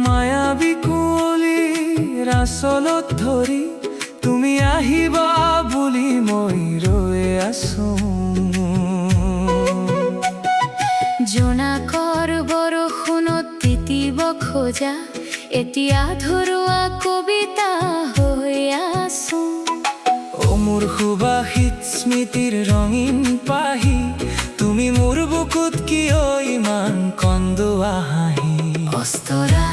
মায়াবী কুঁৱলীৰ আঁচলত ধৰি তুমি আহিবা বুলি মই ৰৈ আছো। জোনাকৰ বৰষুণত তিতিব খোজা এতিয়া ধৰুৱা কবিতা হৈ আছো। অ মোৰ সুবাসিত স্মৃতিৰ ৰঙীন পাহি, তুমি মোৰ বুকুত কিয় ইমান কন্দুৱা হাঁহি। অস্তৰা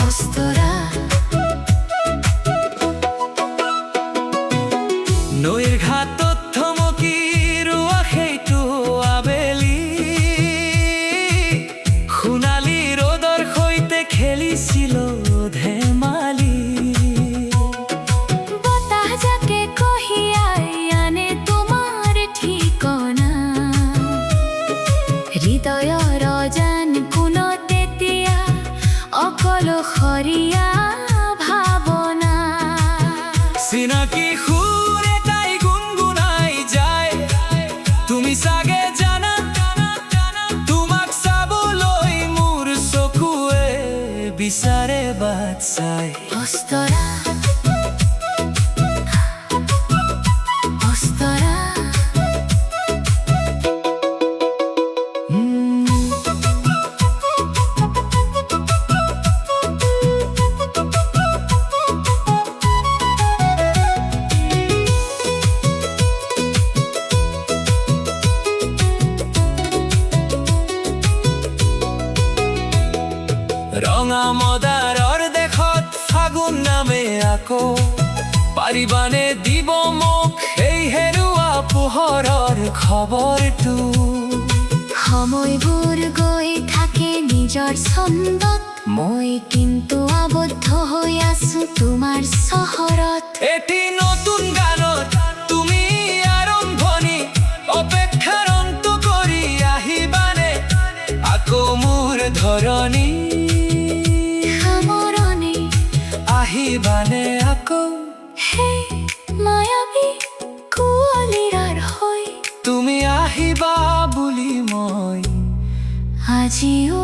অস্তৰা নৈৰ ঘাটত থমকি ৰোৱা সেইটো আবেলি, সোণালী ৰ'দৰ সৈতে খেলিছিলো ধেমালি। বতাহ যাকে কঢ়িয়াই আনে তোমাৰ ঠিকনা, হৃদয়ৰ অজান কোনত তেতিয়া অকলশৰীয়া ভাৱনা। চিনাকি সুৰ এটাই গুণগুণাই যায়, তুমি চাগে জানা তোমাক চাবলৈ মোৰ চকুৱে বিচাৰে বাট চাই। অস্তৰা অস্তৰা ৰঙা মদাৰৰ দেশত ফাগুন নামে আকৌ পাৰিবানে দিব মোক এই হেৰুৱা পোহৰৰ খবৰটো। সময়বোৰ গৈ থাকে নিজৰ ছন্দত, মই কিন্তু আবদ্ধ হৈ আছো তোমাৰ চহৰত। এটি নতুন গানত তুমি আৰম্ভণি, অপেক্ষাৰ অন্ত কৰি আহিবানে আকৌ মোৰ ধৰণী। সামৰণি আহিবানে আকৌ হে মায়াবী কুঁৱলীৰ হৈ, তুমি আহিবা বুলি মই আজিও